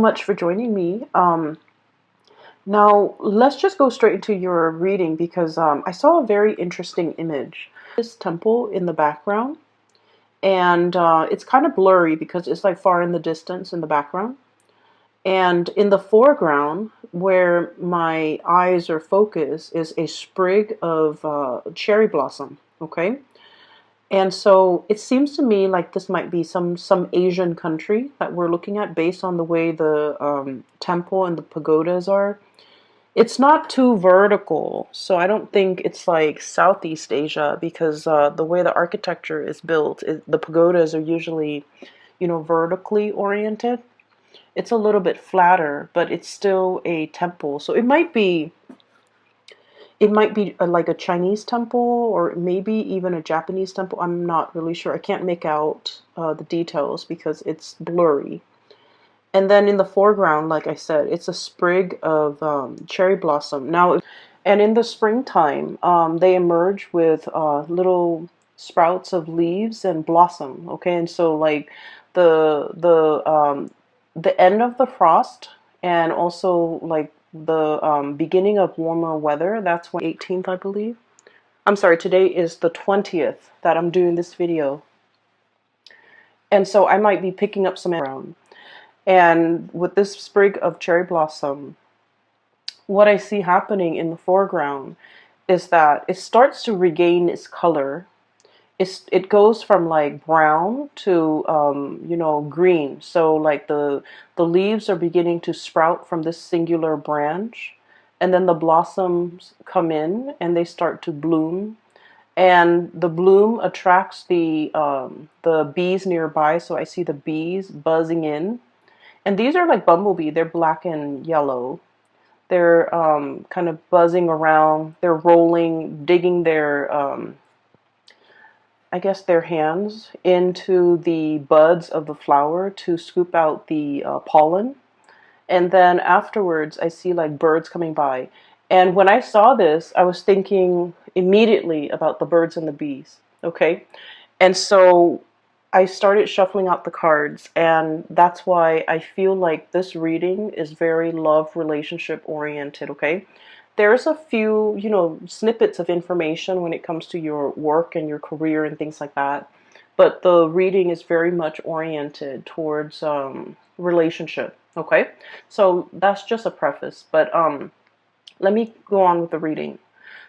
Much for joining me. Now let's just go straight into your reading because I saw a very interesting image. This temple in the background, and it's kind of blurry because it's like far in the distance in the background. And in the foreground, where my eyes are focused, is a sprig of cherry blossom. Okay, and so it seems to me like this might be some Asian country that we're looking at based on the way the temple and the pagodas are. It's not too vertical, so I don't think it's like Southeast Asia because the way the architecture is built, the pagodas are usually, vertically oriented. It's a little bit flatter, but it's still a temple. So it might be like a Chinese temple or maybe even a Japanese temple. I'm not really sure. I can't make out the details because it's blurry. And then in the foreground, like I said, it's a sprig of cherry blossom. Now, and in the springtime, they emerge with little sprouts of leaves and blossom. Okay, and so like the end of the frost and also like the beginning of warmer weather. That's when 18th, I believe. I'm sorry. Today is the 20th that I'm doing this video, and so I might be picking up some around. And with this sprig of cherry blossom, what I see happening in the foreground is that it starts to regain its color. It goes from like brown to green. So like the leaves are beginning to sprout from this singular branch, and then the blossoms come in and they start to bloom. And the bloom attracts the bees nearby. So I see the bees buzzing in, and these are like bumblebee. They're black and yellow. They're kind of buzzing around. They're rolling, digging I guess, their hands into the buds of the flower to scoop out the pollen. And then afterwards, I see like birds coming by. And when I saw this, I was thinking immediately about the birds and the bees. Okay. And so I started shuffling out the cards, and that's why I feel like this reading is very love relationship oriented, okay? There's a few, snippets of information when it comes to your work and your career and things like that, but the reading is very much oriented towards relationship, okay? So that's just a preface, but let me go on with the reading.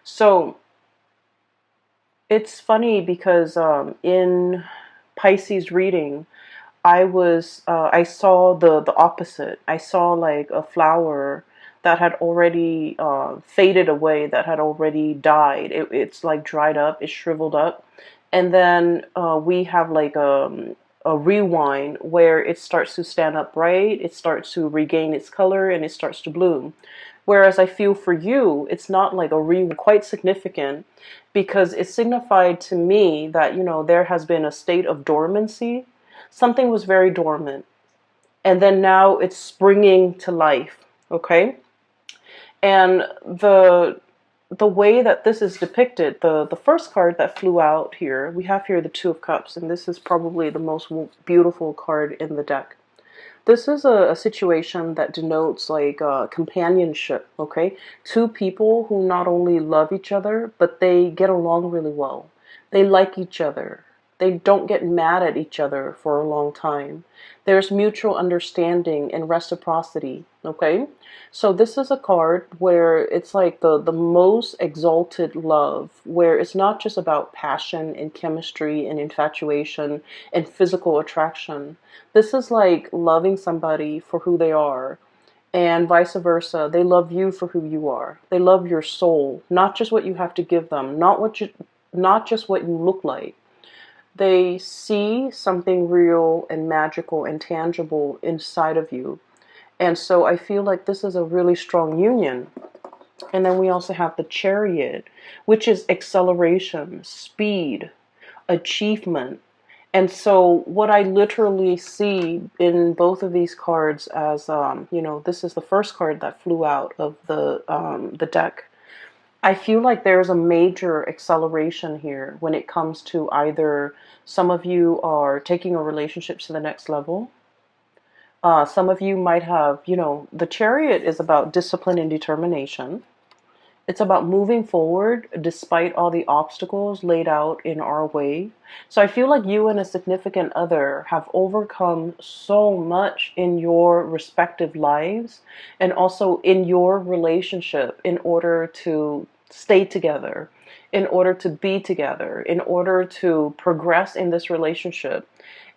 So it's funny because in Pisces reading, I saw the opposite. I saw like a flower that had already faded away, that had already died. It's like dried up, it's shriveled up, and then we have like a rewind where it starts to stand upright, it starts to regain its color, and it starts to bloom. Whereas I feel for you, it's not like a rewind, quite significant, because it signified to me that, there has been a state of dormancy. Something was very dormant, and then now it's springing to life, okay? And the way that this is depicted, the first card that flew out here, we have here the Two of Cups, and this is probably the most beautiful card in the deck. This is a situation that denotes like companionship, okay? Two people who not only love each other, but they get along really well. They like each other. They don't get mad at each other for a long time. There's mutual understanding and reciprocity, okay? So this is a card where it's like the most exalted love, where it's not just about passion and chemistry and infatuation and physical attraction. This is like loving somebody for who they are, and vice versa. They love you for who you are. They love your soul, not just what you have to give them, not just what you look like. They see something real and magical and tangible inside of you. And so I feel like this is a really strong union. And then we also have the Chariot, which is acceleration, speed, achievement. And so what I literally see in both of these cards as, this is the first card that flew out of the deck. I feel like there's a major acceleration here when it comes to either some of you are taking a relationship to the next level, Some of you might have, the Chariot is about discipline and determination. It's about moving forward despite all the obstacles laid out in our way. So I feel like you and a significant other have overcome so much in your respective lives and also in your relationship in order to stay together, in order to be together, in order to progress in this relationship.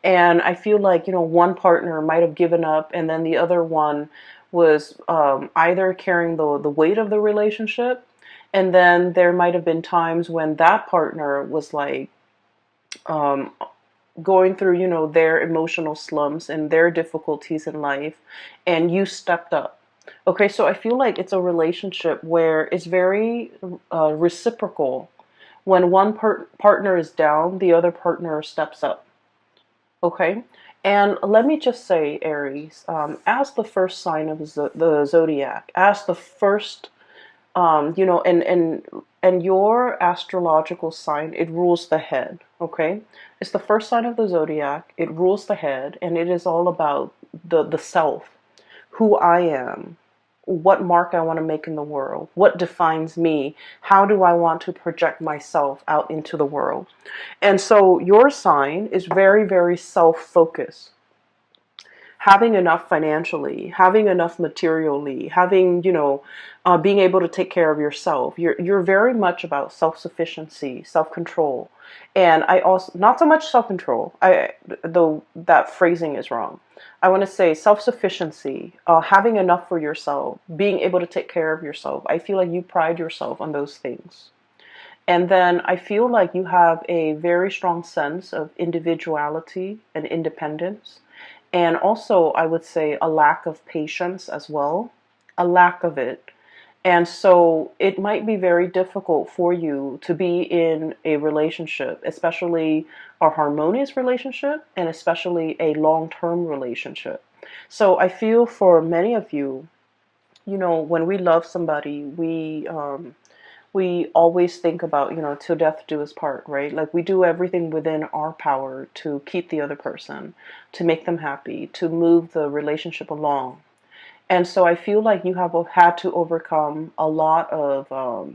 And I feel like, one partner might have given up and then the other one was either carrying the weight of the relationship. And then there might have been times when that partner was like um, going through, their emotional slumps and their difficulties in life, and you stepped up. Okay, so I feel like it's a relationship where it's very reciprocal. When one partner is down, the other partner steps up. Okay. And let me just say, Aries, as the first sign of the zodiac, as the first, and your astrological sign, it rules the head. Okay, it's the first sign of the zodiac. It rules the head, and it is all about the self, who I am, what mark I want to make in the world, what defines me, how do I want to project myself out into the world. And so your sign is very, very self-focused. Having enough financially, having enough materially, having, being able to take care of yourself. You're very much about self-sufficiency, self-control. And I also, not so much self-control, though that phrasing is wrong. I want to say self-sufficiency, having enough for yourself, being able to take care of yourself. I feel like you pride yourself on those things. And then I feel like you have a very strong sense of individuality and independence. And also, I would say a lack of patience as well, a lack of it. And so it might be very difficult for you to be in a relationship, especially a harmonious relationship and especially a long-term relationship. So I feel for many of you, when we love somebody, we always think about, till death do us part, right? Like we do everything within our power to keep the other person, to make them happy, to move the relationship along. And so I feel like you have had to overcome a lot of,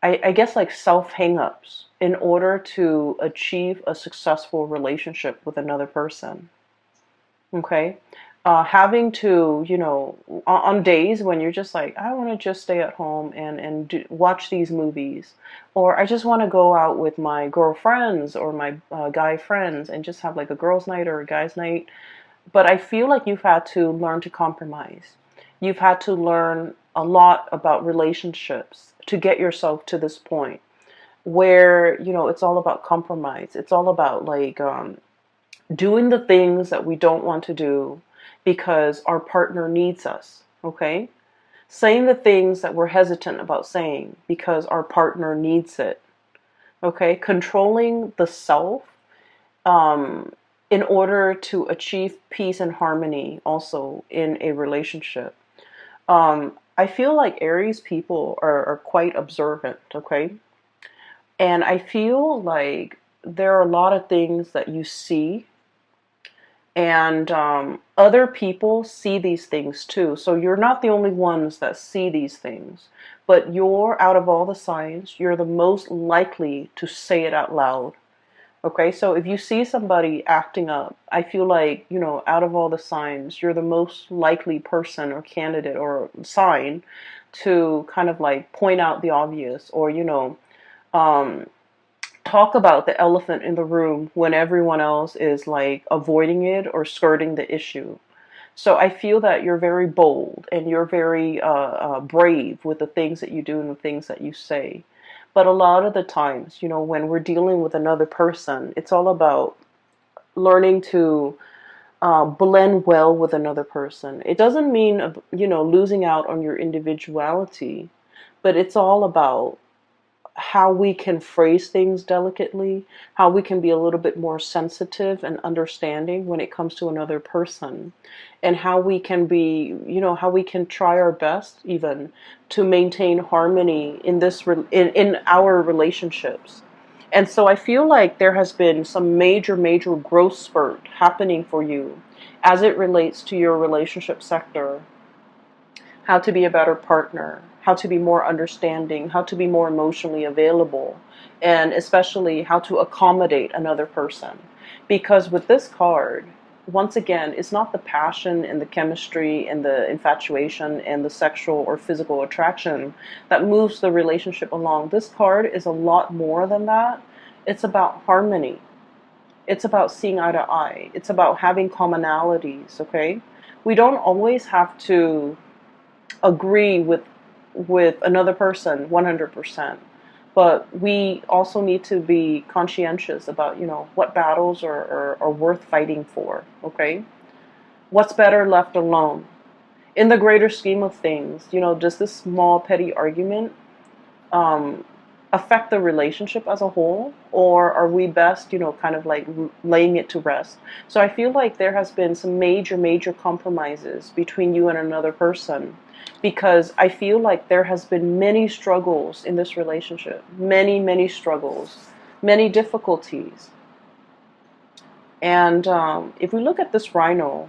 I guess, like self hang-ups in order to achieve a successful relationship with another person. Okay. Having to, on days when you're just like, I want to just stay at home and watch these movies, or I just want to go out with my girlfriends or my guy friends and just have like a girls' night or a guys' night. But I feel like you've had to learn to compromise. You've had to learn a lot about relationships to get yourself to this point where, it's all about compromise. It's all about like, doing the things that we don't want to do because our partner needs us, okay? Saying the things that we're hesitant about saying because our partner needs it, okay? Controlling the self um, in order to achieve peace and harmony also in a relationship. I feel like Aries people are quite observant, okay? And I feel like there are a lot of things that you see and other people see these things too. So you're not the only ones that see these things, but you're, out of all the signs, you're the most likely to say it out loud. Okay, so if you see somebody acting up, I feel like, out of all the signs, you're the most likely person or candidate or sign to kind of like point out the obvious, or, um, talk about the elephant in the room when everyone else is like avoiding it or skirting the issue. So I feel that you're very bold and you're very brave with the things that you do and the things that you say. But a lot of the times, when we're dealing with another person, it's all about learning to blend well with another person. It doesn't mean, losing out on your individuality, but it's all about how we can phrase things delicately, how we can be a little bit more sensitive and understanding when it comes to another person, and how we can be, how we can try our best even to maintain harmony in in our relationships. And so I feel like there has been some major growth spurt happening for you as it relates to your relationship sector, how to be a better partner, how to be more understanding, how to be more emotionally available, and especially how to accommodate another person. Because with this card, once again, it's not the passion and the chemistry and the infatuation and the sexual or physical attraction that moves the relationship along. This card is a lot more than that. It's about harmony. It's about seeing eye to eye. It's about having commonalities, okay? We don't always have to agree with another person 100%, but we also need to be conscientious about, what battles are worth fighting for, okay? What's better left alone? In the greater scheme of things, does this small petty argument um, affect the relationship as a whole, or are we best, kind of like laying it to rest? So I feel like there has been some major compromises between you and another person, because I feel like there has been many struggles in this relationship, many struggles, many difficulties. And if we look at this rhino,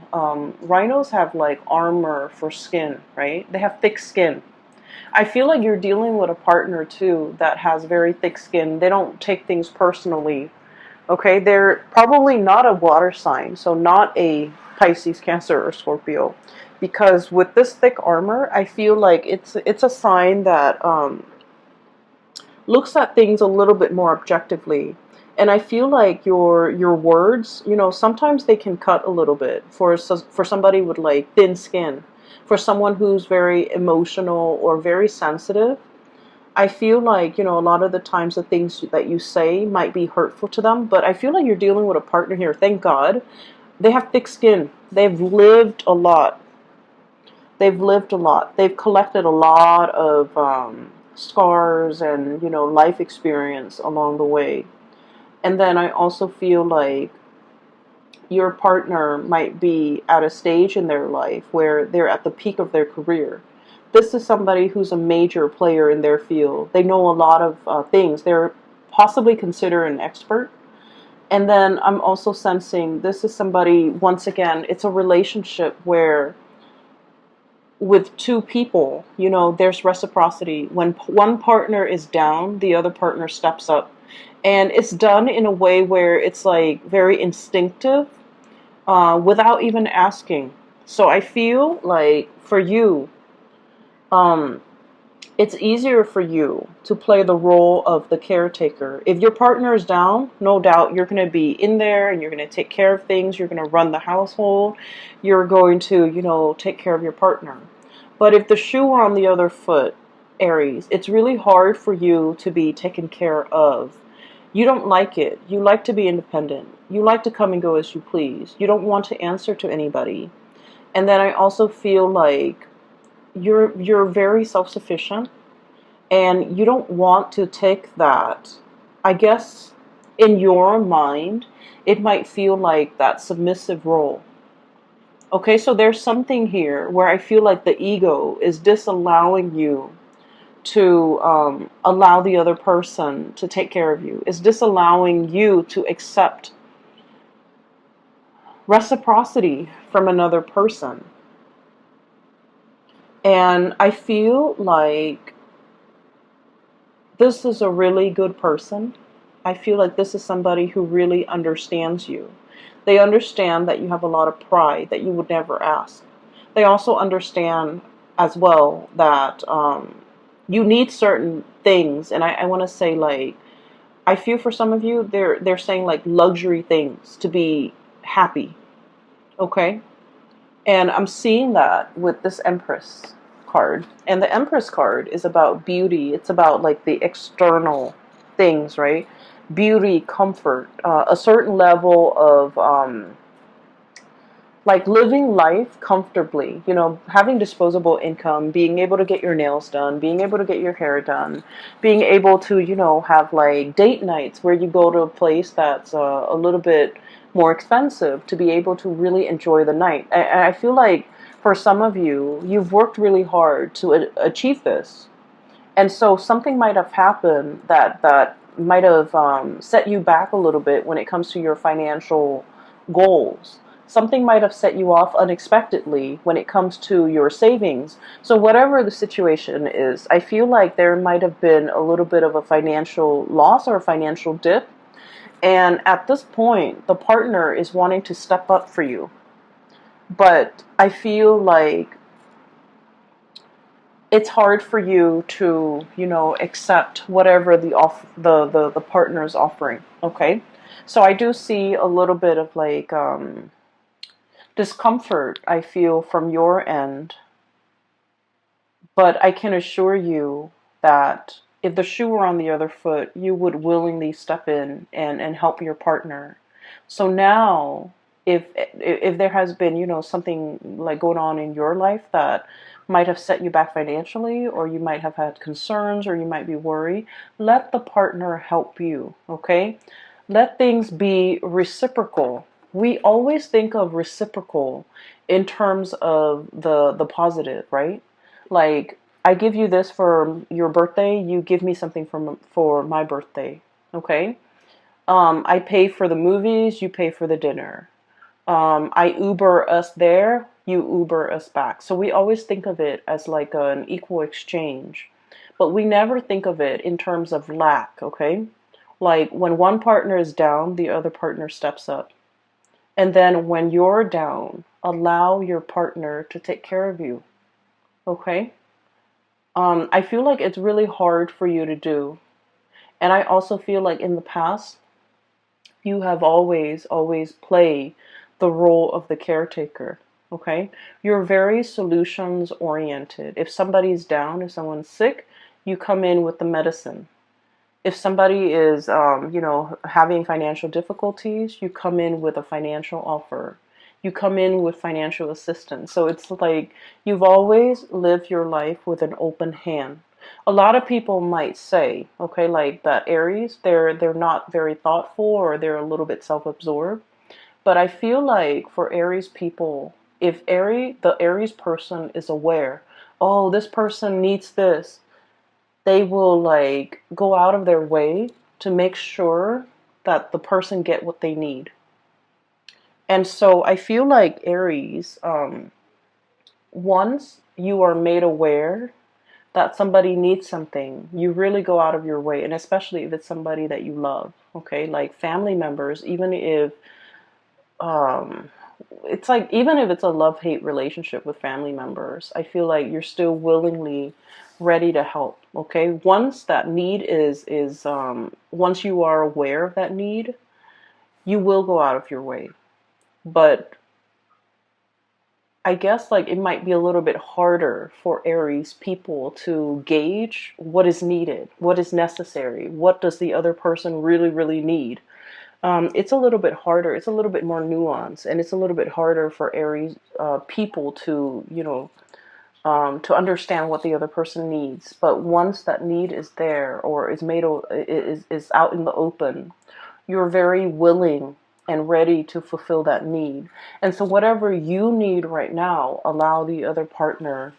rhinos have like armor for skin, right? They have thick skin. I feel like you're dealing with a partner too that has very thick skin. They don't take things personally. Okay, they're probably not a water sign, so not a Pisces, Cancer, or Scorpio. Because with this thick armor, I feel like it's a sign that looks at things a little bit more objectively. And I feel like your words, sometimes they can cut a little bit for somebody with like thin skin, for someone who's very emotional or very sensitive. I feel like, a lot of the times the things that you say might be hurtful to them, but I feel like you're dealing with a partner here. Thank God. They have thick skin. They've lived a lot. They've lived a lot. They've collected a lot of scars and, life experience along the way. And then I also feel like your partner might be at a stage in their life where they're at the peak of their career. This is somebody who's a major player in their field. They know a lot of things. They're possibly considered an expert. And then I'm also sensing this is somebody, once again, it's a relationship where with two people, there's reciprocity. When one partner is down, the other partner steps up. And it's done in a way where it's like very instinctive, without even asking. So I feel like for you, um, it's easier for you to play the role of the caretaker. If your partner is down, no doubt you're going to be in there and you're going to take care of things. You're going to run the household. You're going to, take care of your partner. But if the shoe were on the other foot, Aries, it's really hard for you to be taken care of. You don't like it. You like to be independent. You like to come and go as you please. You don't want to answer to anybody. And then I also feel like you're very self-sufficient and you don't want to take that. I guess in your mind, it might feel like that submissive role. Okay, so there's something here where I feel like the ego is disallowing you to allow the other person to take care of you. It's disallowing you to accept reciprocity from another person. And I feel like this is a really good person. I feel like this is somebody who really understands you. They understand that you have a lot of pride that you would never ask. They also understand as well that you need certain things. And I want to say, like, I feel for some of you, they're saying like luxury things to be happy. Okay? And I'm seeing that with this Empress card. And the Empress card is about beauty. It's about like the external things, right? Beauty, comfort, a certain level of like living life comfortably, having disposable income, being able to get your nails done, being able to get your hair done, being able to, have like date nights where you go to a place that's a little bit more expensive to be able to really enjoy the night. And I feel like for some of you, you've worked really hard to achieve this. And so something might have happened that might have set you back a little bit when it comes to your financial goals. Something might have set you off unexpectedly when it comes to your savings. So whatever the situation is, I feel like there might have been a little bit of a financial loss or a financial dip. And at this point, the partner is wanting to step up for you. But I feel like it's hard for you to, accept whatever the partner is offering. Okay. So I do see a little bit of like discomfort I feel from your end, but I can assure you that if the shoe were on the other foot, you would willingly step in and help your partner. So now, if there has been, something like going on in your life that might have set you back financially, or you might have had concerns, or you might be worried, let the partner help you, okay? Let things be reciprocal. We always think of reciprocal in terms of the positive, right? Like, I give you this for your birthday, you give me something for my birthday, okay? I pay for the movies, you pay for the dinner. I Uber us there, you Uber us back. So we always think of it as like an equal exchange, but we never think of it in terms of lack, okay? Like when one partner is down, the other partner steps up. And then when you're down, allow your partner to take care of you, okay? I feel like it's really hard for you to do. And I also feel like in the past, you have always played the role of the caretaker. Okay? You're very solutions oriented. If somebody's down, if someone's sick, you come in with the medicine. If somebody is, having financial difficulties, you come in with a financial offer. You come in with financial assistance. So it's like you've always lived your life with an open hand. A lot of people might say, okay, like that Aries, they're not very thoughtful, or they're a little bit self-absorbed. But I feel like for Aries people, if the Aries person is aware, oh, this person needs this, they will like go out of their way to make sure that the person get what they need. And so I feel like Aries, once you are made aware that somebody needs something, you really go out of your way, and especially if it's somebody that you love, okay? Like family members, even if um it's like even if it's a love-hate relationship with family members, I feel like you're still willingly ready to help, okay? Once that need is once you are aware of that need, you will go out of your way. But I guess like it might be a little bit harder for Aries people to gauge what is needed, what is necessary, what does the other person really need. It's a little bit harder. It's a little bit more nuanced, and it's a little bit harder for Aries people to, to understand what the other person needs. But once that need is there, or is out in the open, you're very willing and ready to fulfill that need. And so whatever you need right now, allow the other partner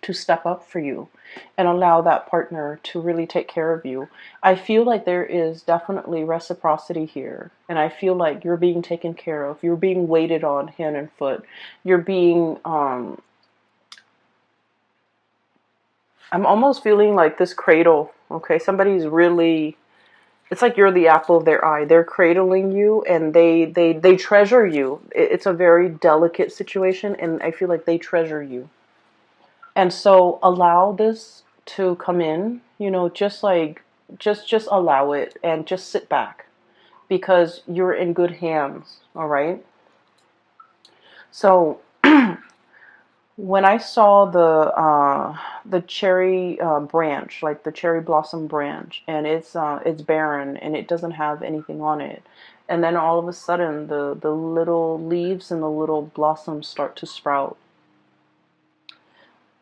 to step up for you, and allow that partner to really take care of you. I feel like there is definitely reciprocity here, and I feel like you're being taken care of. You're being waited on hand and foot. You're being I'm almost feeling like this cradle, okay? Somebody's really, it's like you're the apple of their eye. They're cradling you, and they treasure you. It's a very delicate situation, and I feel like they treasure you. And so allow this to come in, just like just allow it and just sit back, because you're in good hands, all right? So when I saw the cherry branch, like the cherry blossom branch, and it's barren and it doesn't have anything on it, and then all of a sudden the little leaves and the little blossoms start to sprout.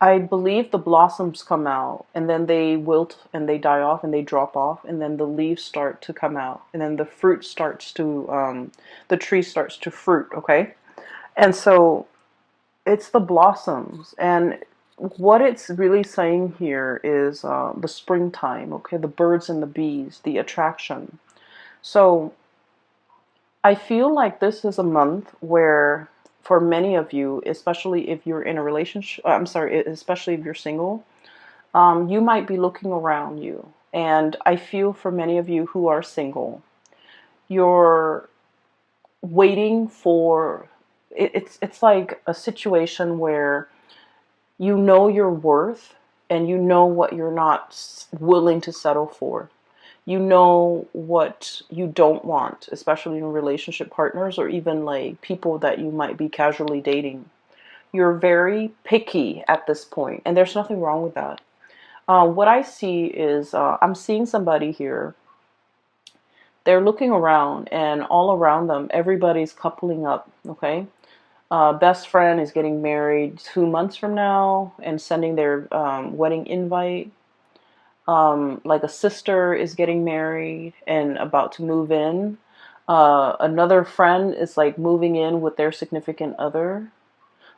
I believe the blossoms come out, and then they wilt and they die off and they drop off, and then the leaves start to come out, and then the fruit starts to the tree starts to fruit. Okay, and so it's the blossoms, and what it's really saying here is the springtime. Okay, the birds and the bees, the attraction. So I feel like this is a month where, for many of you, especially if you're in a relationship, I'm sorry, especially if you're single, you might be looking around you. And I feel for many of you who are single, you're waiting for it's like a situation where you know your worth and you know what you're not willing to settle for. You know what you don't want, especially in relationship partners or even like people that you might be casually dating. You're very picky at this point, and there's nothing wrong with that. What I see is I'm seeing somebody here. They're looking around, and all around them, everybody's coupling up. Okay, best friend is getting married 2 months from now and sending their wedding invite. Like a sister is getting married and about to move in. Another friend is like moving in with their significant other.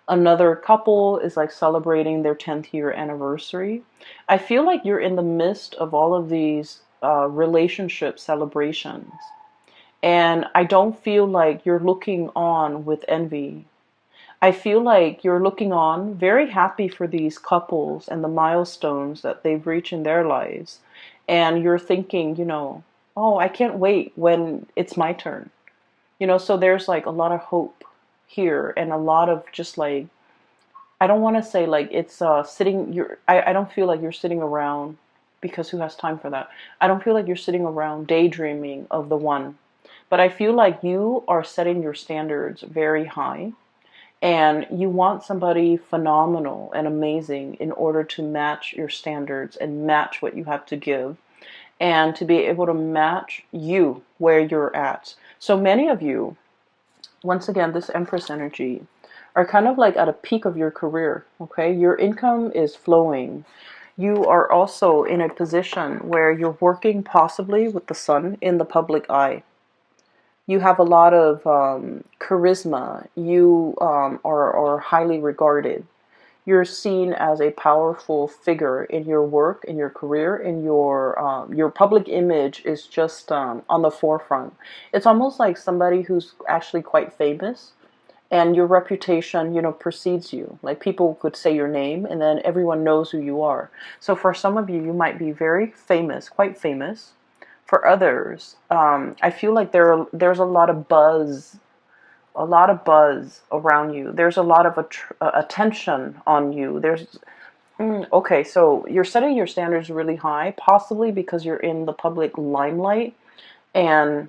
Another couple is like celebrating their 10th year anniversary. I feel like you're in the midst of all of these relationship celebrations. And I don't feel like you're looking on with envy. I feel like you're looking on very happy for these couples and the milestones that they've reached in their lives. And you're thinking, oh, I can't wait when it's my turn. So there's like a lot of hope here and a lot of just like, I don't want to say like it's sitting, I don't feel like you're sitting around because who has time for that? I don't feel like you're sitting around daydreaming of the one. But I feel like you are setting your standards very high and you want somebody phenomenal and amazing in order to match your standards and match what you have to give and to be able to match you where you're at. So many of you, once again, this Empress energy, are kind of like at a peak of your career, okay? Your income is flowing. You are also in a position where you're working possibly with the sun in the public eye. You have a lot of charisma. You are highly regarded. You're seen as a powerful figure in your work, in your career, in your public image is just on the forefront. It's almost like somebody who's actually quite famous, and your reputation, precedes you. Like people could say your name, and then everyone knows who you are. So for some of you, you might be very famous, quite famous. For others, I feel like there's a lot of buzz around you. There's a lot of attention on you. Okay, so you're setting your standards really high, possibly because you're in the public limelight and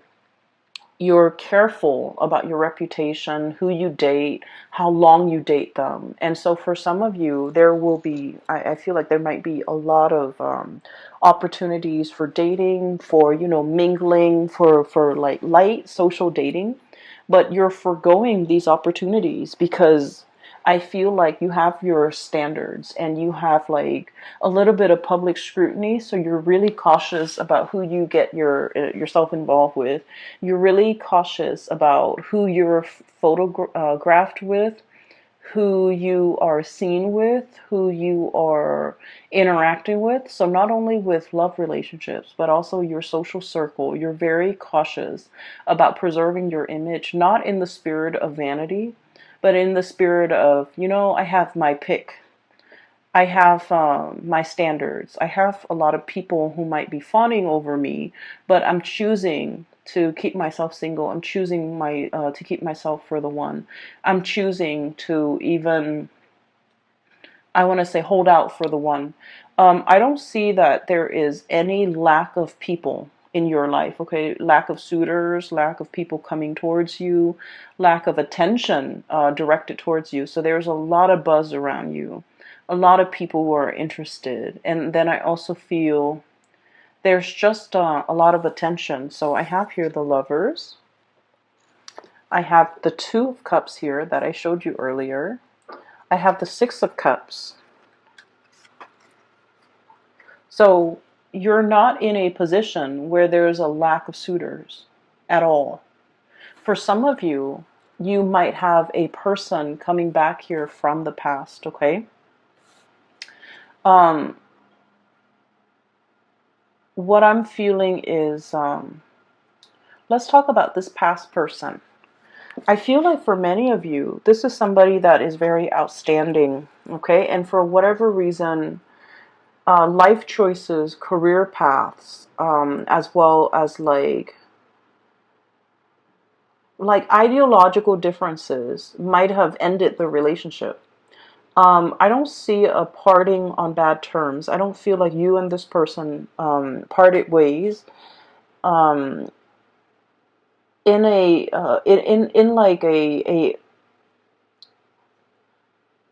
you're careful about your reputation, who you date, how long you date them. And so for some of you, there will be, I feel like there might be a lot of opportunities for dating, for, mingling, for like light social dating. But you're foregoing these opportunities because I feel like you have your standards and you have like a little bit of public scrutiny, so you're really cautious about who you get yourself involved with. You're really cautious about who you're photographed with, who you are seen with, who you are interacting with. So not only with love relationships, but also your social circle. You're very cautious about preserving your image, not in the spirit of vanity, but in the spirit of, I have my pick. I have my standards. I have a lot of people who might be fawning over me, but I'm choosing to keep myself single. I'm choosing to keep myself for the one. I'm choosing to even, I want to say, hold out for the one. I don't see that there is any lack of people in your life, okay? Lack of suitors, lack of people coming towards you, lack of attention directed towards you. So there's a lot of buzz around you, a lot of people who are interested. And then I also feel there's just a lot of attention. So I have here the Lovers. I have the Two of Cups here that I showed you earlier. I have the Six of Cups. So you're not in a position where there's a lack of suitors at all. For some of you, you might have a person coming back here from the past, okay? What I'm feeling is Let's talk about this past person. I feel like for many of you, this is somebody that is very outstanding, okay? And for whatever reason, life choices, career paths, as well as like ideological differences might have ended the relationship. I don't see a parting on bad terms. I don't feel like you and this person parted ways um, in a in like a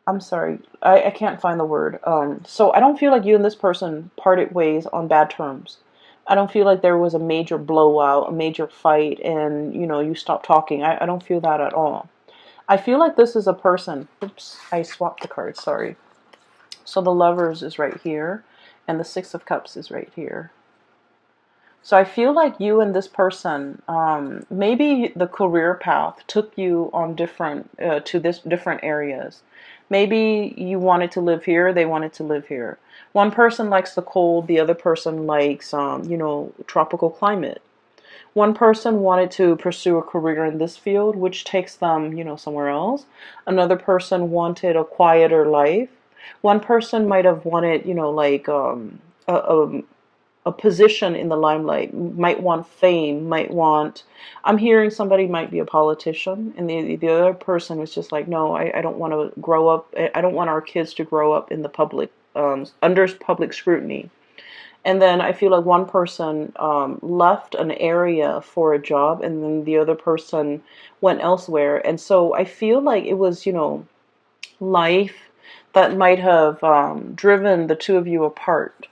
I'm sorry, I can't find the word. So I don't feel like you and this person parted ways on bad terms. I don't feel like there was a major blowout, a major fight, and you stopped talking. I don't feel that at all. I feel like this is a person. Oops, I swapped the cards. Sorry. So the Lovers is right here, and the Six of Cups is right here. So I feel like you and this person, maybe the career path took you on to this different areas. Maybe you wanted to live here, they wanted to live here. One person likes the cold, the other person likes, tropical climate. One person wanted to pursue a career in this field, which takes them, somewhere else. Another person wanted a quieter life. One person might have wanted, a position in the limelight, might want fame, might want. I'm hearing somebody might be a politician, and the other person is just like, no, I don't want to grow up. I don't want our kids to grow up in the public, under public scrutiny. And then I feel like one person left an area for a job, and then the other person went elsewhere. And so I feel like it was, life that might have driven the two of you apart.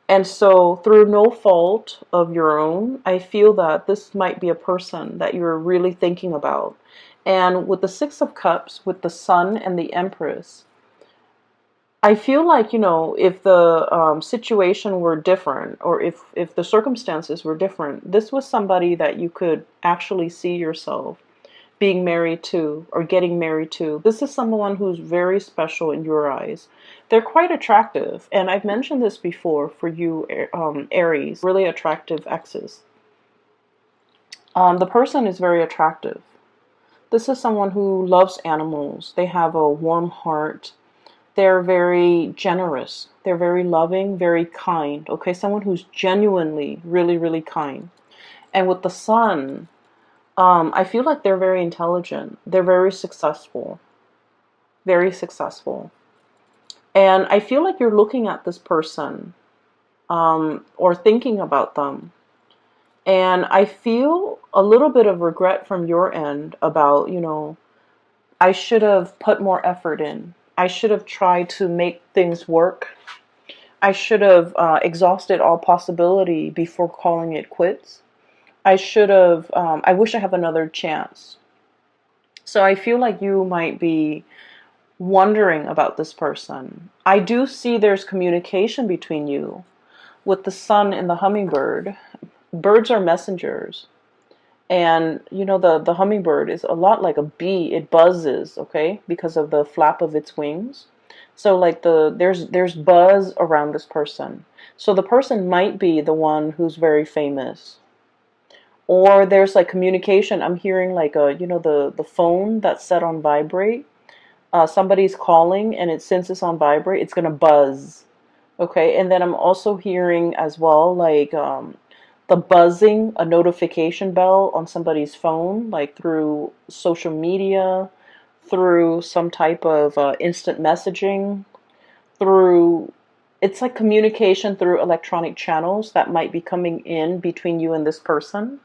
And so, through no fault of your own, I feel that this might be a person that you're really thinking about. And with the Six of Cups, with the Sun and the Empress, I feel like, if the situation were different, or if the circumstances were different, this was somebody that you could actually see yourself being married to or getting married to. This is someone who's very special in your eyes. They're quite attractive. And I've mentioned this before for you, Aries, really attractive exes. The person is very attractive. This is someone who loves animals. They have a warm heart. They're very generous. They're very loving, very kind. Okay, someone who's genuinely really, really kind. And with the Sun, I feel like they're very intelligent. They're very successful. Very successful. And I feel like you're looking at this person or thinking about them. And I feel a little bit of regret from your end about, I should have put more effort in. I should have tried to make things work. I should have exhausted all possibility before calling it quits. I should have, I wish I have another chance. So I feel like you might be wondering about this person. I do see there's communication between you with the Sun and the hummingbird. Birds are messengers. And the hummingbird is a lot like a bee. It buzzes, okay, because of the flap of its wings. So like there's buzz around this person. So the person might be the one who's very famous. Or there's like communication. I'm hearing like the phone that's set on vibrate. Somebody's calling, and since it's on vibrate, it's gonna buzz. Okay, and then I'm also hearing as well like the buzzing, a notification bell on somebody's phone, like through social media, through some type of instant messaging, through it's like communication through electronic channels that might be coming in between you and this person.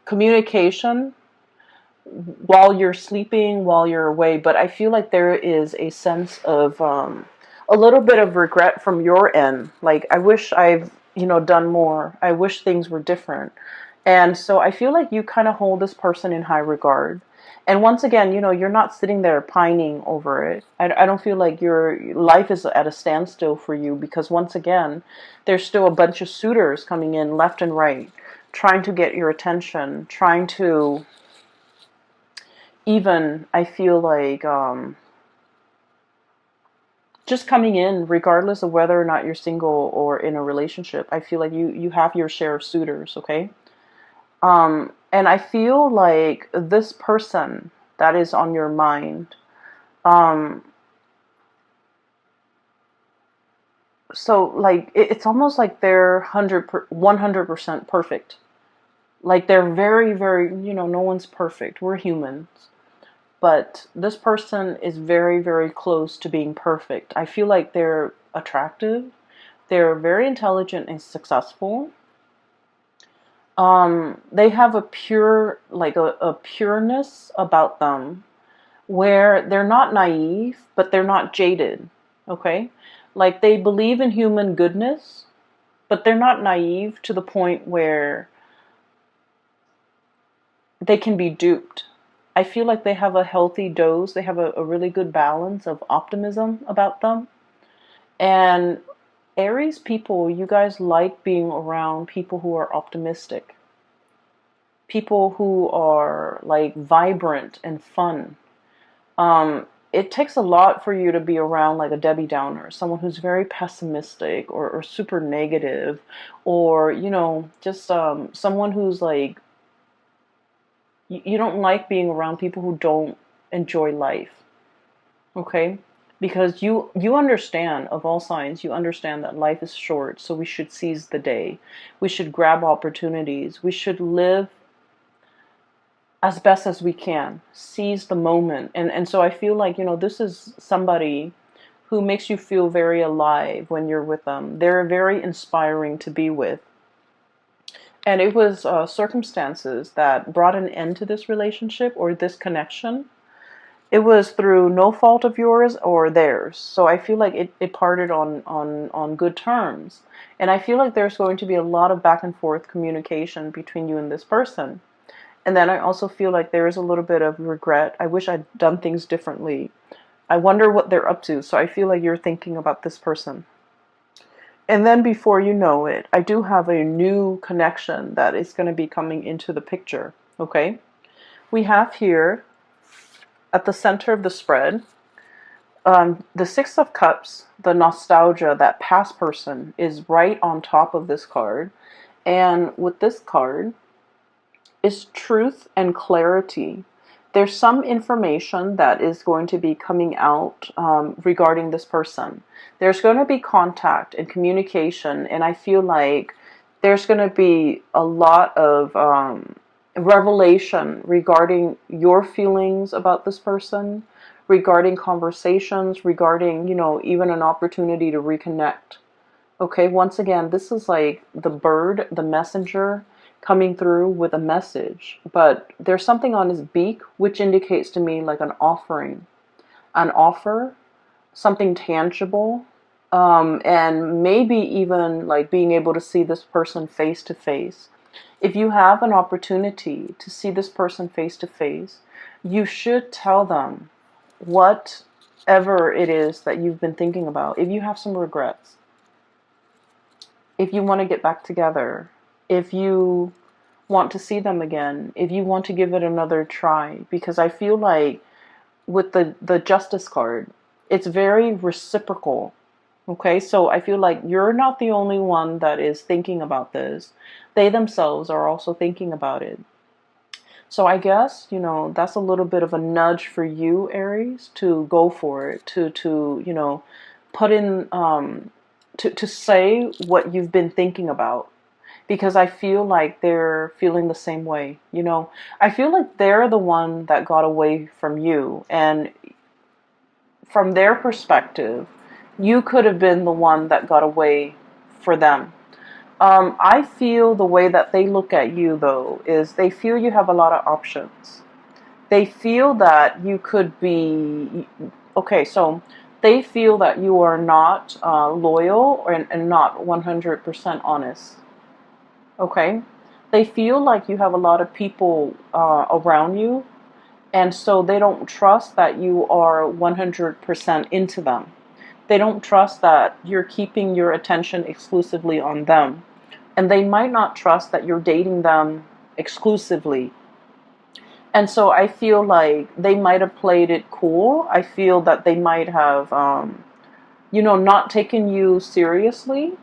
Communication while you're sleeping, while you're away, but I feel like there is a sense of a little bit of regret from your end. Like, I wish I've, done more. I wish things were different. And so I feel like you kind of hold this person in high regard. And once again, you're not sitting there pining over it. I don't feel like your life is at a standstill for you because once again, there's still a bunch of suitors coming in left and right, trying to get your attention, trying to even, I feel like, just coming in, regardless of whether or not you're single or in a relationship. I feel like you have your share of suitors, okay? And I feel like this person that is on your mind, um, so like it's almost like they're 100% perfect. Like they're very, very, no one's perfect. We're humans. But this person is very, very close to being perfect. I feel like they're attractive. They're very intelligent and successful. They have a pure, like a pureness about them where they're not naive, but they're not jaded. Okay? Like they believe in human goodness, but they're not naive to the point where they can be duped. I feel like they have a healthy dose. They have a really good balance of optimism about them. And Aries people, you guys like being around people who are optimistic, people who are like vibrant and fun. It takes a lot for you to be around like a Debbie Downer, someone who's very pessimistic or super negative, or just someone who's like you don't like being around people who don't enjoy life, okay? Because you understand, of all signs, you understand that life is short, so we should seize the day. We should grab opportunities. We should live as best as we can. Seize the moment. And so I feel like, this is somebody who makes you feel very alive when you're with them. They're very inspiring to be with. And it was circumstances that brought an end to this relationship or this connection. It was through no fault of yours or theirs. So I feel like it parted on good terms. And I feel like there's going to be a lot of back and forth communication between you and this person. And then I also feel like there is a little bit of regret. I wish I'd done things differently. I wonder what they're up to. So I feel like you're thinking about this person. And then before you know it, I do have a new connection that is going to be coming into the picture. Okay? We have here at the center of the spread, the Six of Cups, the nostalgia, that past person is right on top of this card. And with this card is truth and clarity. There's some information that is going to be coming out regarding this person. There's going to be contact and communication, and I feel like there's going to be a lot of revelation regarding your feelings about this person, regarding conversations, regarding, even an opportunity to reconnect. Okay, once again, this is like the bird, the messenger, coming through with a message, but there's something on his beak which indicates to me like an offering, an offer, something tangible, and maybe even like being able to see this person face to face. If you have an opportunity to see this person face to face, you should tell them whatever it is that you've been thinking about. If you have some regrets, if you want to get back together, if you want to see them again, if you want to give it another try, because I feel like with the Justice card, it's very reciprocal. Okay, so I feel like you're not the only one that is thinking about this. They themselves are also thinking about it. So I guess, that's a little bit of a nudge for you, Aries, to go for it, to put in, to say what you've been thinking about. Because I feel like they're feeling the same way. I feel like they're the one that got away from you. And from their perspective, you could have been the one that got away for them. I feel the way that they look at you, though, is they feel you have a lot of options. They feel that you could be, okay, so they feel that you are not loyal and not 100% honest. Okay? They feel like you have a lot of people around you, and so they don't trust that you are 100% into them. They don't trust that you're keeping your attention exclusively on them. And they might not trust that you're dating them exclusively. And so I feel like they might have played it cool. I feel that they might have not taking you seriously,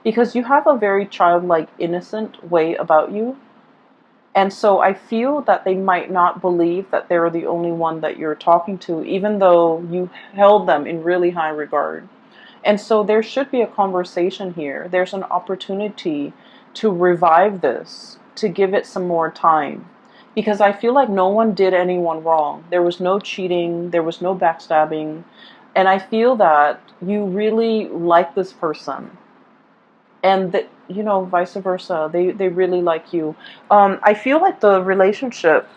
because you have a very childlike, innocent way about you. And so I feel that they might not believe that they're the only one that you're talking to, even though you held them in really high regard. And so there should be a conversation here. There's an opportunity to revive this, to give it some more time. Because I feel like no one did anyone wrong. There was no cheating, there was no backstabbing. And I feel that you really like this person. And that, vice versa. They really like you. I feel like the relationship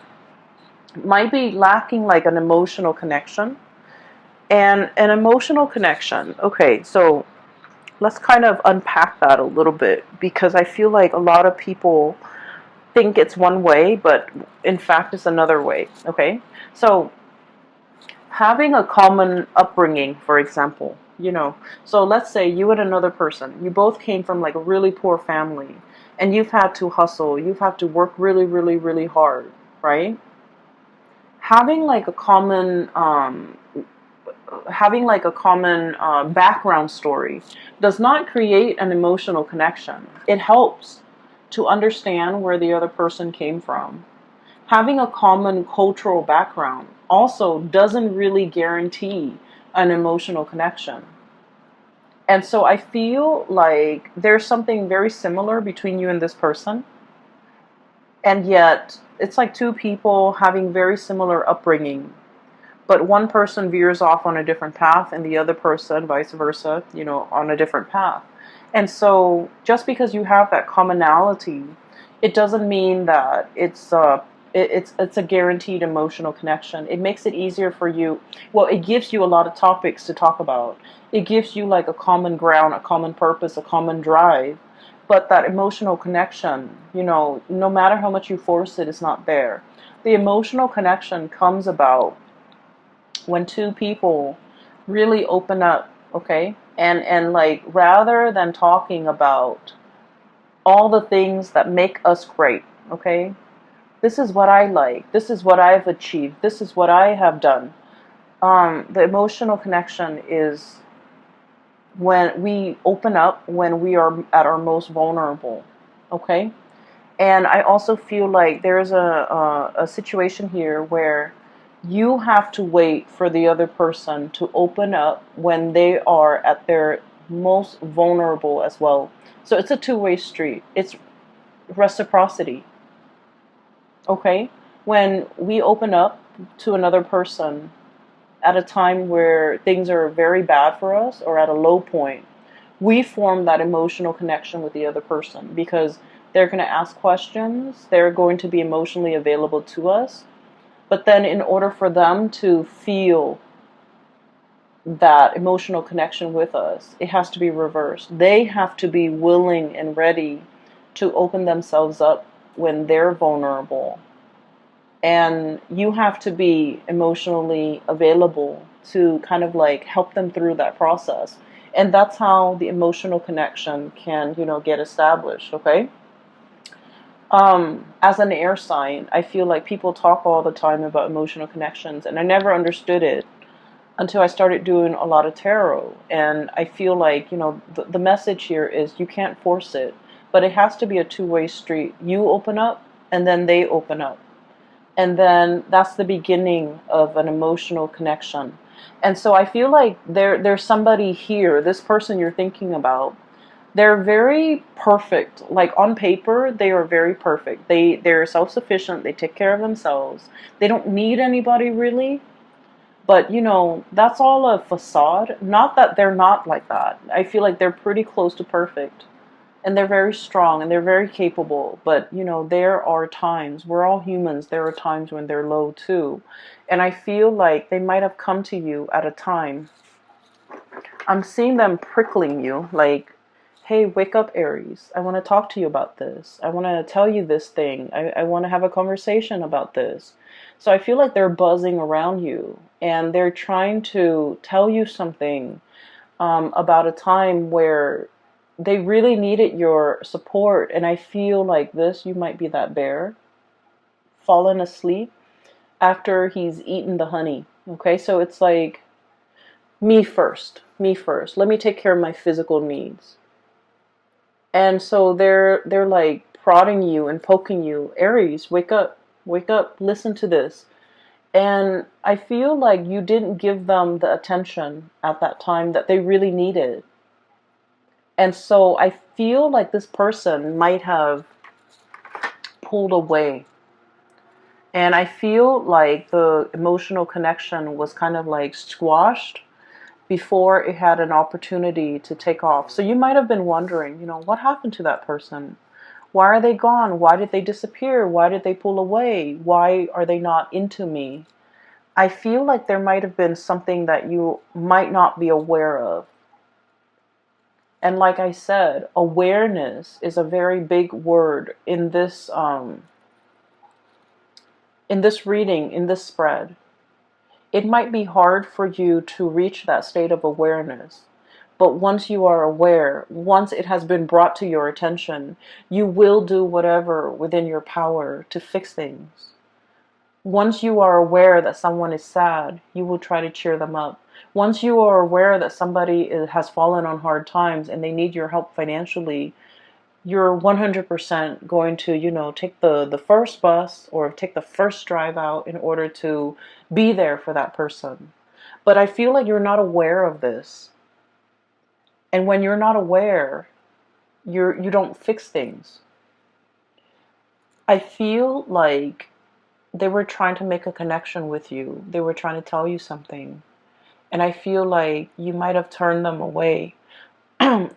might be lacking like an emotional connection. And an emotional connection. Okay, so let's kind of unpack that a little bit, because I feel like a lot of people think it's one way, but in fact it's another way. Okay, so having a common upbringing, for example, so let's say you and another person, you both came from like a really poor family, and you've had to hustle, you've had to work really, really, really hard, right? Having like a common background story does not create an emotional connection. It helps to understand where the other person came from. Having a common cultural background also doesn't really guarantee an emotional connection. And so I feel like there's something very similar between you and this person, and yet it's like two people having very similar upbringing, but one person veers off on a different path and the other person, vice versa, on a different path. And so just because you have that commonality, it doesn't mean that it's a guaranteed emotional connection. It makes it easier for you. Well, it gives you a lot of topics to talk about. It gives you like a common ground, a common purpose, a common drive. But that emotional connection, no matter how much you force it, is not there. The emotional connection comes about when two people really open up, okay? And like, rather than talking about all the things that make us great, okay? This is what I like. This is what I've achieved. This is what I have done. The emotional connection is when we open up, when we are at our most vulnerable, okay? And I also feel like there's a situation here where you have to wait for the other person to open up when they are at their most vulnerable as well. So it's a two-way street. It's reciprocity. Okay? When we open up to another person at a time where things are very bad for us or at a low point, we form that emotional connection with the other person because they're going to ask questions, they're going to be emotionally available to us. But then in order for them to feel that emotional connection with us, it has to be reversed. They have to be willing and ready to open themselves up when they're vulnerable. And you have to be emotionally available to kind of like help them through that process. And that's how the emotional connection can, get established, okay? As an air sign, I feel like people talk all the time about emotional connections, and I never understood it until I started doing a lot of tarot. And I feel like, the message here is you can't force it, but it has to be a two-way street. You open up, and then they open up. And then that's the beginning of an emotional connection. And so I feel like there's somebody here, this person you're thinking about, they're very perfect. Like on paper, they are very perfect. They're self-sufficient. They take care of themselves. They don't need anybody really. But, that's all a facade. Not that they're not like that. I feel like they're pretty close to perfect. And they're very strong and they're very capable. But, there are times, we're all humans, there are times when they're low too. And I feel like they might have come to you at a time. I'm seeing them prickling you, like, hey, wake up, Aries. I want to talk to you about this. I want to tell you this thing. I want to have a conversation about this. So I feel like they're buzzing around you and they're trying to tell you something about a time where they really needed your support. And I feel like you might be that bear fallen asleep after he's eaten the honey. Okay, so it's like Me first. Me first. Let me take care of my physical needs. And so they're like prodding you and poking you. Aries, wake up. Wake up. Listen to this. And I feel like you didn't give them the attention at that time that they really needed. And so I feel like this person might have pulled away. And I feel like the emotional connection was kind of like squashed before it had an opportunity to take off. So you might have been wondering, what happened to that person? Why are they gone? Why did they disappear? Why did they pull away? Why are they not into me? I feel like there might have been something that you might not be aware of. And like I said, awareness is a very big word in this reading, in this spread. It might be hard for you to reach that state of awareness. But once you are aware, once it has been brought to your attention, you will do whatever within your power to fix things. Once you are aware that someone is sad, you will try to cheer them up. Once you are aware that somebody has fallen on hard times and they need your help financially, you're 100% going to, take the first bus or take the first drive out in order to be there for that person. But I feel like you're not aware of this. And when you're not aware, you don't fix things. I feel like they were trying to make a connection with you. They were trying to tell you something. And I feel like you might have turned them away.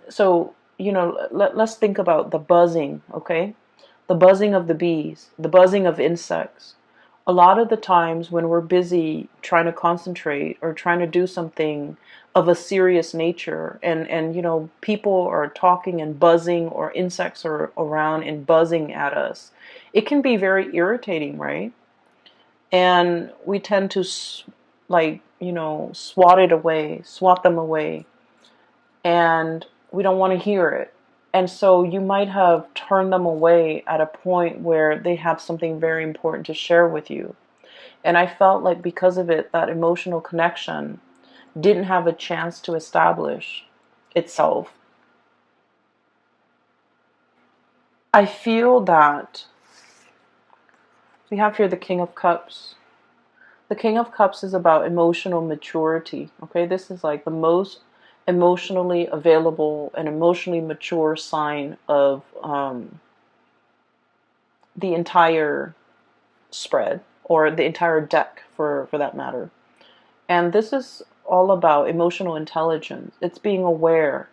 So, let's think about the buzzing, okay? The buzzing of the bees, the buzzing of insects. A lot of the times when we're busy trying to concentrate or trying to do something of a serious nature and people are talking and buzzing or insects are around and buzzing at us, it can be very irritating, right? And we tend to swat them away, and we don't want to hear it. And so you might have turned them away at a point where they have something very important to share with you. And I felt like because of it, that emotional connection didn't have a chance to establish itself. I feel that we have here the King of Cups. The King of Cups is about emotional maturity. Okay, this is like the most emotionally available and emotionally mature sign of the entire spread, or the entire deck for that matter. And this is all about emotional intelligence. It's being aware.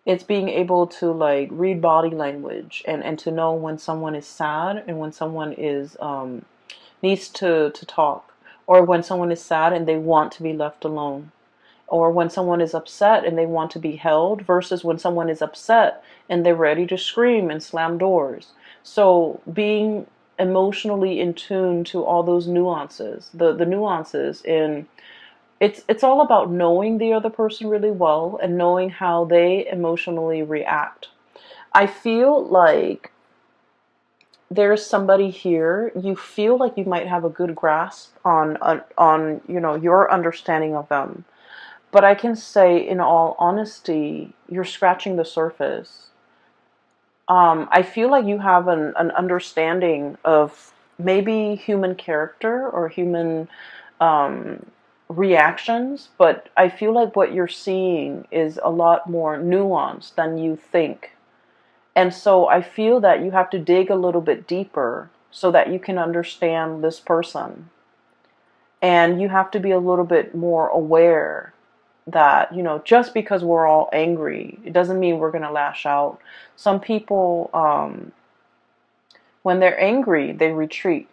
It's being able to like read body language and to know when someone is sad and when someone is needs to talk, or when someone is sad and they want to be left alone, or when someone is upset and they want to be held, versus when someone is upset and they're ready to scream and slam doors. So being emotionally in tune to all those nuances, the nuances in it's all about knowing the other person really well and knowing how they emotionally react. I feel like there's somebody here, you feel like you might have a good grasp on your understanding of them. But I can say, in all honesty, you're scratching the surface. I feel like you have an understanding of maybe human character or human reactions, but I feel like what you're seeing is a lot more nuanced than you think. And so I feel that you have to dig a little bit deeper so that you can understand this person. And you have to be a little bit more aware that, just because we're all angry, it doesn't mean we're going to lash out. Some people, when they're angry, they retreat.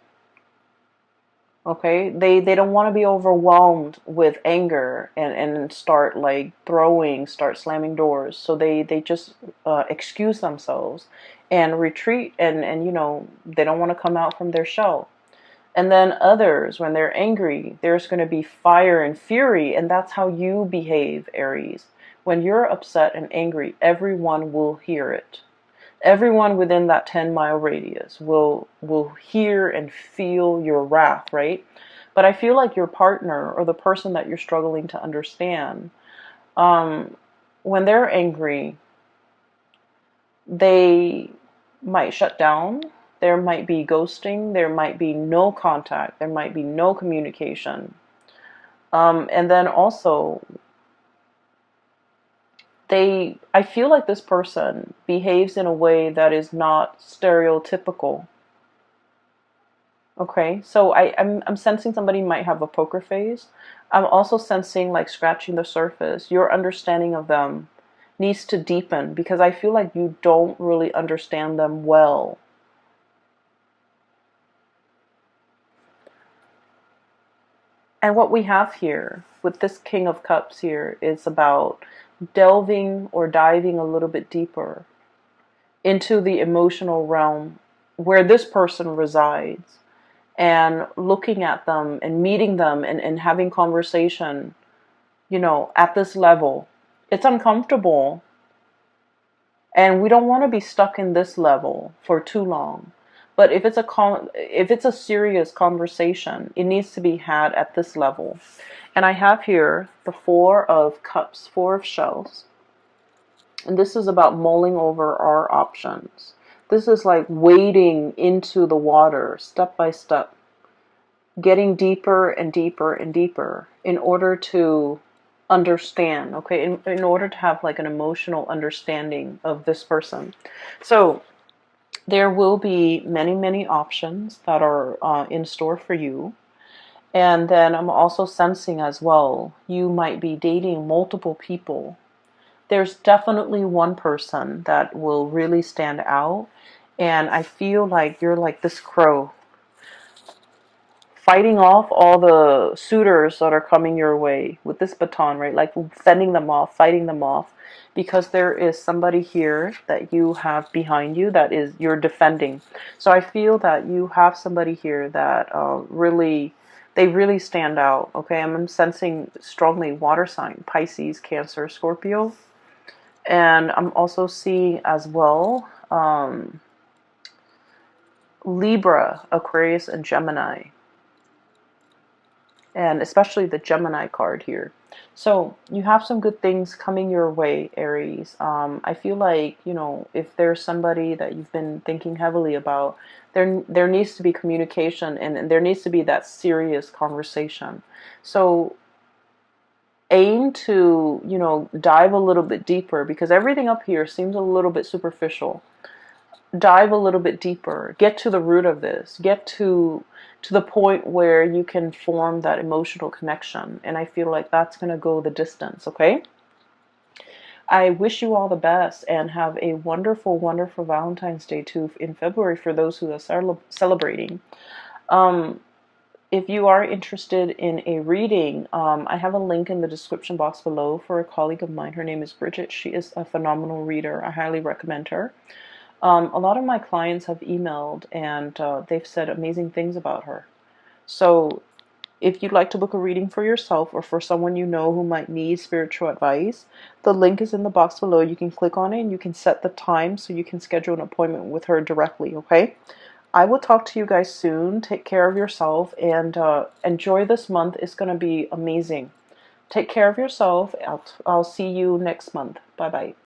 Okay, they don't want to be overwhelmed with anger and start like start slamming doors. So they just excuse themselves and retreat, and they don't want to come out from their shell. And then others, when they're angry, there's going to be fire and fury, and that's how you behave, Aries. When you're upset and angry, everyone will hear it. Everyone within that 10-mile radius will hear and feel your wrath, right? But I feel like your partner or the person that you're struggling to understand, when they're angry, they might shut down. There might be ghosting. There might be no contact. There might be no communication. And then also, I feel like this person behaves in a way that is not stereotypical. Okay, so I'm sensing somebody might have a poker face. I'm also sensing like scratching the surface. Your understanding of them needs to deepen because I feel like you don't really understand them well. And what we have here with this King of Cups here is about delving or diving a little bit deeper into the emotional realm where this person resides and looking at them and meeting them and having conversation, at this level. It's uncomfortable and we don't want to be stuck in this level for too long. But if it's a serious conversation, it needs to be had at this level. And I have here the Four of Cups, Four of Shells. And this is about mulling over our options. This is like wading into the water step by step, getting deeper and deeper and deeper in order to understand, okay, in order to have like an emotional understanding of this person. So there will be many, many options that are in store for you. And then I'm also sensing as well, you might be dating multiple people. There's definitely one person that will really stand out. And I feel like you're like this crow, fighting off all the suitors that are coming your way with this baton, right? Like fending them off, fighting them off, because there is somebody here that you have behind you that is you're defending. So I feel that you have somebody here that they really stand out. Okay, I'm sensing strongly water sign, Pisces, Cancer, Scorpio, and I'm also seeing as well Libra, Aquarius, and Gemini. And especially the Gemini card here. So you have some good things coming your way, Aries. I feel like, if there's somebody that you've been thinking heavily about, there needs to be communication and there needs to be that serious conversation. So aim to, dive a little bit deeper because everything up here seems a little bit superficial. Dive a little bit deeper, get to the root of this, get to the point where you can form that emotional connection. And I feel like that's going to go the distance, okay? I wish you all the best and have a wonderful, wonderful Valentine's Day too in February for those who are celebrating. If you are interested in a reading, I have a link in the description box below for a colleague of mine. Her name is Bridget. She is a phenomenal reader. I highly recommend her. A lot of my clients have emailed and they've said amazing things about her. So if you'd like to book a reading for yourself or for someone you know who might need spiritual advice, the link is in the box below. You can click on it and you can set the time so you can schedule an appointment with her directly, okay? I will talk to you guys soon. Take care of yourself and enjoy this month. It's going to be amazing. Take care of yourself. I'll see you next month. Bye-bye.